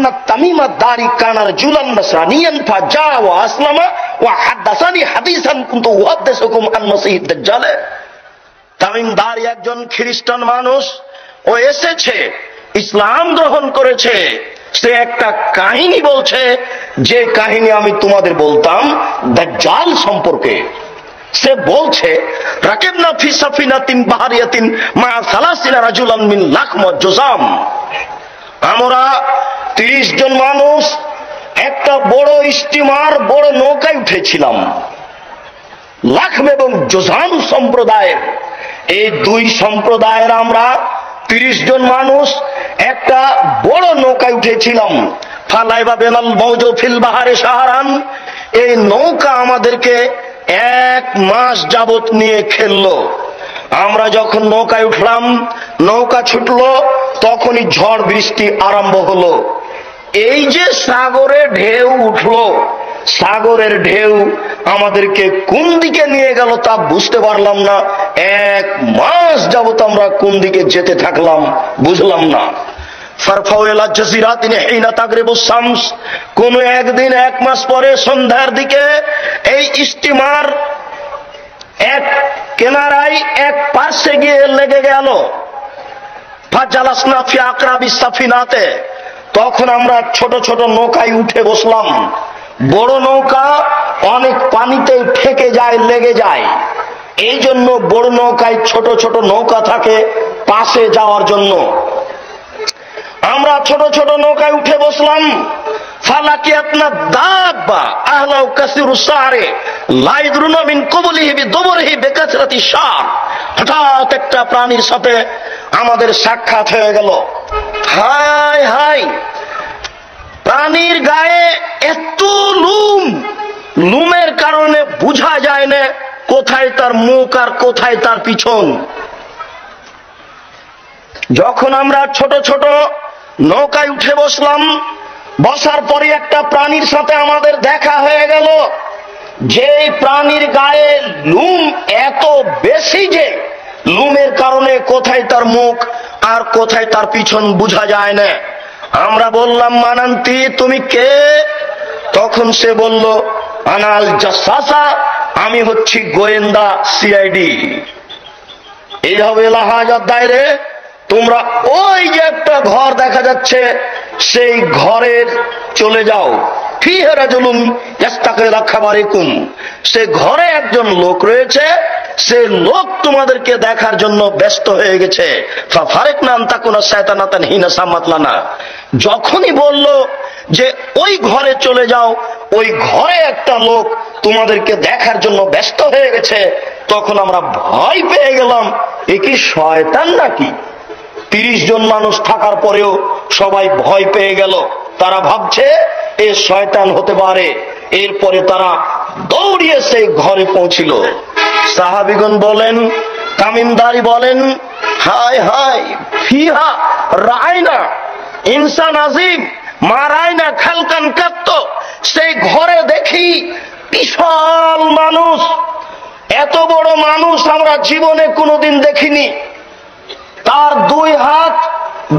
ইবনা তামিমা দারি কানার জুলান নাসরানিয়ান ফাজা ওয়া আসলামা ওয়া হাদাসানি হাদিসান কুনতু উহাদ্দিসুকুম আন মাসিহিদ দাজ্জাল। তামিম দারি একজন খ্রিস্টান মানুষ, ও এসেছে, ইসলাম গ্রহণ করেছে। সে একটা কাহিনী বলছে, যে কাহিনী আমি তোমাদের বলতাম দাজ্জাল সম্পর্কে। সে বলছে, রাকিবনা ফি সাফিনাতিন বাহারিয়াতিন মা সালাসিনা রাজুলান মিন লাখম ওয়া জুজাম। আমরা 30 জন মানুষ একটা বড় স্টিমার, বড় নৌকায় উঠেছিলাম। লাখম এবং জুজাম সম্প্রদায়ের, এই দুই সম্প্রদায়ের আমরা 30 জন মানুষ একটা বড় নৌকায় উঠেছিলাম। ফালাইবা বেনাল মৌজু ফিল বাহারে সাহারান। এই নৌকা আমাদেরকে 1 মাস যাবত নিয়ে খেললো। আমরা যখন নৌকায় উঠলাম, নৌকা ছুটলো, তখনই ঝড় বৃষ্টি আরম্ভ হলো। এই যে সাগরে ঢেউ উঠলো, সাগরের ঢেউ আমাদেরকে কোন দিকে নিয়ে গেল তা বুঝতে পারলাম না। 1 মাস যাবত আমরা কোন দিকে যেতে থাকলাম বুঝলাম না। কোন একদিন 1 মাস পরে সন্ধ্যার দিকে এই স্টিমার এক কেনারায় এক পার্শ্বে গিয়ে লেগে গেল। তখন আমরা ছোট ছোট নৌকায় উঠে বসলাম। বড় নৌকা অনেক পানিতে ঠেকে যায়, লেগে যায়। এই জন্য বড় নৌকায় ছোট ছোট নৌকা থাকে পাশে যাওয়ার জন্য। আমরা ছোট ছোট নৌকায় উঠে বসলাম। ফালাকিয়াতনা দাব্বা আহলাউ কাসিরুস সারে লা ইদরুনা মিন কুবলিহি বিদবরিহি বিকাসরাতি শার। হঠাৎ একটা প্রাণীর সাথে আমাদের সাক্ষাৎ হয়ে গেল। হায় হায়, প্রাণীর গায়ে এত লুম, লুমের কারণে বোঝা যায় না কোথায় তার মুখ আর কোথায় তার পিছন। যখন আমরা ছোট ছোট নৌকায় উঠে বসলাম, বসার পরে একটা প্রাণীর সাথে আমাদের দেখা হয়ে গেল। যে প্রাণীর গায়ে লুম এত বেশি যে লুমের কারণে কোথায় তার মুখ আর কোথায় তার পিছন বোঝা যায় না। আমরা বললাম, মানান্তি তুমি কে? তখন সে বলল, আনাল জাসাসা, আমি হচ্ছি গোয়েন্দা, সিআইডি। এইভাবে লাহাজাত দায়রে তোমরা ওই যে একটা ঘর দেখা যাচ্ছে, সেই ঘরের চলে যাও। ফিহে রাজুলুম ইয়াস্তাকিরা খাবারিকুম। সে ঘরে একজন লোক রয়েছে, সে লোক তোমাদেরকে দেখার জন্য ব্যস্ত হয়ে গেছে। ফাফারিকনা আন তাকুনা শায়তানাতান হিনা সামাতলানা। যখনই বলল যে ওই ঘরে চলে যাও, ওই ঘরে একটা লোক তোমাদেরকে দেখার জন্য ব্যস্ত হয়ে গেছে, তখন আমরা ভয় পেয়ে গেলাম, এ কি শয়তান নাকি? 30 জন মানুষ থাকার পরেও সবাই ভয় পেয়ে গেল। তারা ভাবছে এ শয়তান হতে পারে। এরপরে তারা দৌড়িয়ে সেই ঘরে পৌঁছিল। সাহাবীগণ বলেন, তামিমদারি বলেন, হায় হায়, ফিহা রায়না ইনসান আজিম মা রায়না খালকান কাত্ত। সেই ঘরে দেখি বিশাল মানুষ, এত বড় মানুষ আমরা জীবনে কোনোদিন দেখিনি। তার 2 হাত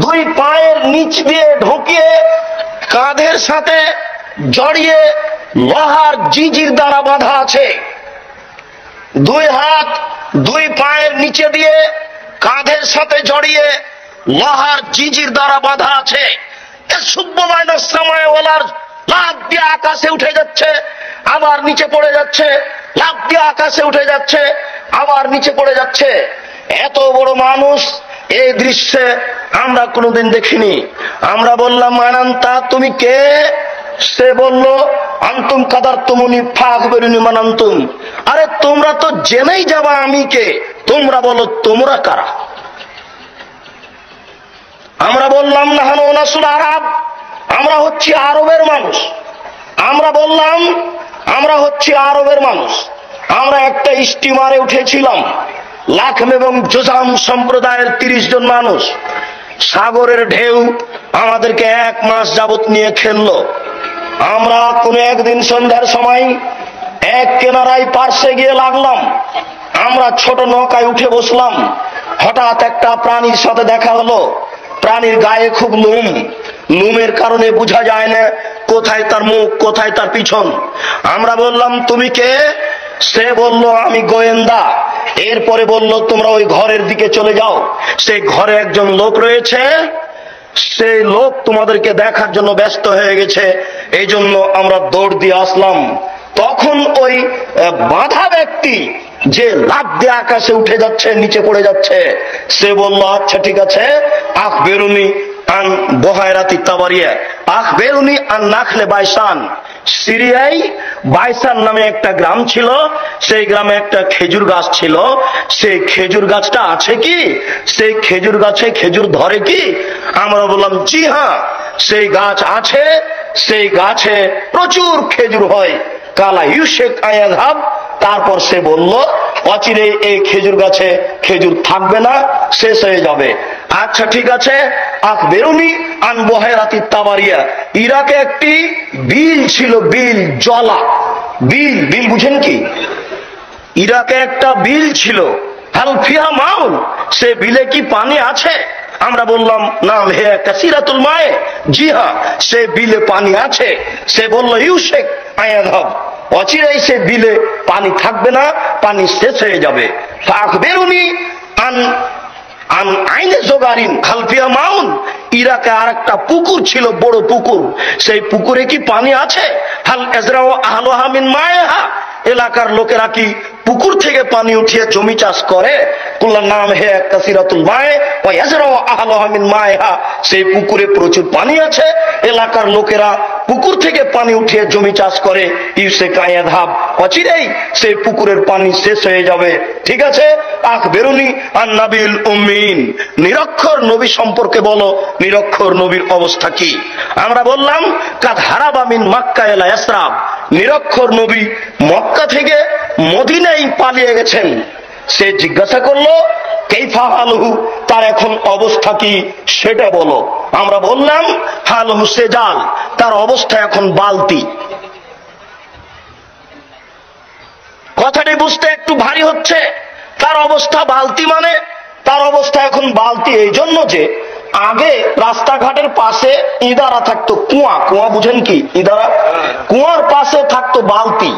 2 পায়ের নিচ দিয়ে ঢুকিয়ে কাঁধের সাথে জড়িয়ে লোহার জিজির দ্বারা বাঁধা আছে। 2 হাত 2 পায়ের নিচে দিয়ে কাঁধের সাথে জড়িয়ে লোহার জিজির দ্বারা বাঁধা আছে। লাফ দিয়ে আকাশে উঠে যাচ্ছে, আবার নিচে পড়ে যাচ্ছে, লাফ দিয়ে আকাশে উঠে যাচ্ছে, আবার নিচে পড়ে যাচ্ছে। এত বড় মানুষ এই দৃশ্যে আমরা কোনোদিন দেখিনি। আমরা বললাম, মানান্তা তুমি কে? সে বলল, আন্তুম কাদার তুমুনি ফাখবেরুনি মানান্তুম। আরে তোমরা তো জেনেই যাবা আমি কে, তোমরা বলো তোমরা কারা? আমরা বললাম, নাহানু নাসুল আরব, আমরা হচ্ছি আরবের মানুষ। আমরা বললাম, আমরা হচ্ছি আরবের মানুষ। আমরা একটা স্টিমারে উঠেছিলাম, লাখম এবং জুজাম সম্প্রদায়ের 30 জন মানুষ। সাগরের ঢেউ আমাদেরকে 1 মাস যাবত নিয়ে খেললো। আমরা কোনো একদিন সন্ধ্যার সময় এক কিনারায় পার্শ্বে গিয়ে লাগলাম। আমরা ছোট নৌকায় উঠে বসলাম। হঠাৎ একটা প্রাণীর সাথে দেখা হলো। প্রাণীর গায়ে খুব লুম, লুমের কারণে বোঝা যায় না কোথায় তার মুখ কোথায় তার পিছন। আমরা বললাম তুমি কে? সে বলল আমি গোয়েন্দা। এরপরে বলল তোমরা ওই ঘরের দিকে চলে যাও, সেই ঘরে একজন লোক রয়েছে, সেই লোক তোমাদেরকে দেখার জন্য ব্যস্ত হয়ে গেছে, এই জন্য আমরা দৌড় দিয়ে আসলাম। তখন ওই বাঁধা ব্যক্তি যে লাফ দিয়ে আকাশে উঠে যাচ্ছে, নিচে পড়ে যাচ্ছে, সে বলল আচ্ছা ঠিক আছে, আখবেরুনি আন বহায়রাতি তাবারিয়া, আখবেরুনি আন নাখলে বাইসান। সিরিয়ায় বাইসান নামে একটা গ্রাম ছিল, সেই গ্রামে একটা খেজুর গাছ ছিল। সেই খেজুর গাছটা আছে কি? সেই খেজুর গাছে খেজুর ধরে কি? আমরা বললাম জি হ্যাঁ, সেই গাছ আছে, সেই গাছে প্রচুর খেজুর হয়। কালা ইউশেক আয়াযহাব। তারপর সে বলল অচিরে এই খেজুর গাছে খেজুর থাকবে না, শেষ হয়ে যাবে। আচ্ছা ঠিক আছে, আখবেরুনি আন বহায়রাতি তাবারিয়া। ইরাকে একটি বিল ছিল, বিল, জলা বিল। বিল বুঝেন কি? ইরাকে একটা বিল ছিল, হাল ফিহা মাউন, সে বিলে কি পানি আছে? আমরা বললাম নাম হে কাসিরাতুল মায়ে, জি হ্যাঁ সে বিলে পানি আছে। সে বলল ইউশেক আয়াযহাব, অচিরেই সে বিলে পানি থাকবে না, পানি শেষ হয়ে যাবে। আখবেরুনি আন আন আইনে জোগারিন খালফিয়া মাউন। ইরাকে আর একটা পুকুর ছিল, বড় পুকুর, সেই পুকুরে কি পানি আছে? হাল এজরাও আহলুহা মিন মায়েহা, এলাকার লোকেরা কি পুকুর থেকে পানি উঠিয়ে জমি চাষ করে? কুল্লার নাম হে কাসিরাতুল মায়ে ওয়া এজরাও আহলুহা মিন মায়েহা, সেই পুকুরে প্রচুর পানি আছে, এলাকার লোকেরা পুকুর থেকে পানি উঠিয়ে জমি চাষ করে। ইউসেক আয়াযহাব, অচিরেই সেই পুকুরের পানি শেষ হয়ে যাবে। ঠিক আছে, আখবেরুনি আন নাবিল উম্মিন, নিরক্ষর নবী সম্পর্কে বলো, নিরক্ষর নবীর অবস্থা কি? আমরা বললাম কাদ হারাবা মিন মক্কা ইলা ইয়াসরাব, নিরক্ষর নবী মক্কা থেকে মদিনায় পালিয়ে গেছেন। সে জিজ্ঞাসা করলো কাইফা হালহু, তার এখন অবস্থা কি সেটা বলো। আমরা বললাম হালহু সেজাল, তার অবস্থা এখন বালতি। কথাটি বুঝতে একটু ভারী হচ্ছে। তার অবস্থা বালতি মানে তার অবস্থা এখন বালতি এই জন্য যে আগে রাস্তাঘাটের পাশে ইদারা থাকতো, কুয়া। কুয়া বুঝেন কি? ইদারা। কুয়ার পাশে থাকতো বালতি।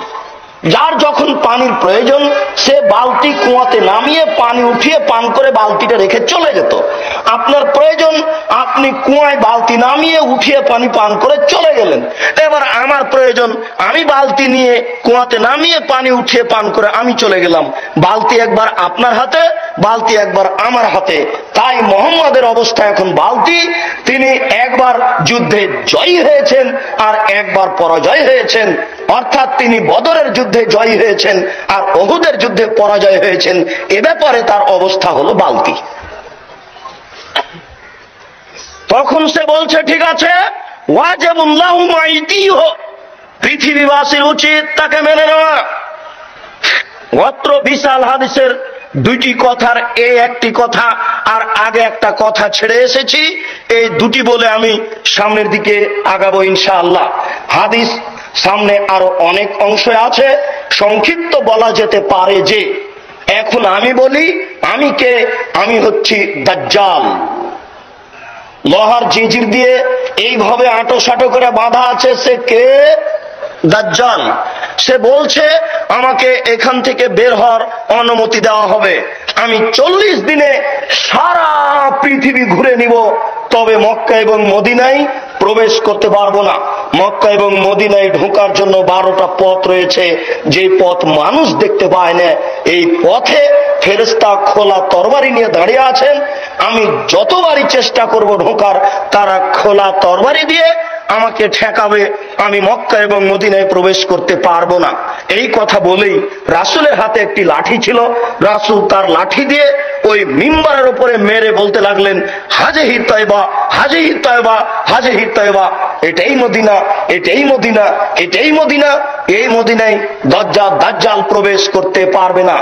যার যখন পানির প্রয়োজন সে বালতি কুয়াতে নামিয়ে পানি উঠিয়ে পান করে বালতিটা রেখে চলে যেত। আপনার প্রয়োজন, আপনি কুয়ায় বালতি নামিয়ে উঠিয়ে পানি পান করে চলে গেলেন। এবার আমার প্রয়োজন, আমি বালতি নিয়ে কুয়াতে নামিয়ে পানি উঠিয়ে পান করে আমি চলে গেলাম। বালতি একবার আপনার হাতে, বালতি একবার আমার হাতে। তাই মোহাম্মদের অবস্থা এখন বালতি। তিনি একবার যুদ্ধে জয়ী হয়েছেন আর একবার পরাজয় হয়েছেন, অর্থাৎ তিনি বদরের যুদ্ধে জয়ী হয়েছেন আর উহুদের যুদ্ধে পরাজয় হয়েছেন। এ ব্যাপারে তার অবস্থা হলো বালতি। তখন সে বলছে ঠিক আছে, ওয়াজিবুল্লাহু মাইতিহ, পৃথিবীবাসীর উচিত তাকে মেনে নেওয়া। অত্র বিশাল হাদিসের দুইটি কথার এই একটি কথা আর আগে একটা কথা ছেড়ে এসেছি, এই দুটি বলে আমি সামনের দিকে আগাবো ইনশাআল্লাহ। হাদিস সামনে আরো অনেক অংশ আছে, সংক্ষিপ্ত বলা যেতে পারে যে এখন আমি বলি আমি কে? আমি হচ্ছি দাজ্জাল। লোহার জিঞ্জির দিয়ে এইভাবে আঁটো সাঁটো করে বাঁধা আছে, সে কে? দাজ্জাল। সে বলছে আমাকে এখান থেকে বের হওয়ার অনুমতি দেওয়া হবে, আমি 40 দিনে সারা পৃথিবী ঘুরে নিব, তবে মক্কা এবং মদিনায় প্রবেশ করতে পারবো না। মক্কা এবং মদিনায় ঢোকার জন্য 12টা পথ রয়েছে, যে পথ মানুষ দেখতে পায় না। এই পথে ফেরেশতা খোলা তরবারি নিয়ে দাঁড়িয়ে আছেন। আমি যতবারই চেষ্টা করব ঢোকার, তারা খোলা তরবারি দিয়ে আমাকে ঠেকাবে, আমি মক্কা এবং মদিনায় প্রবেশ করতে পারবো না। এই কথা বলেই রাসূলের হাতে একটি লাঠি ছিল, রাসূল তার লাঠি দিয়ে ওই মিম্বারের উপরে মেরে বলতে লাগলেন হাজিহি তয়বা, হাজিহি তয়বা, হাজিহি তয়বা, এটাই মদিনা, এটাই মদিনা, এটাই মদিনা। এই মদিনায় দাজ্জাল প্রবেশ করতে পারবে না।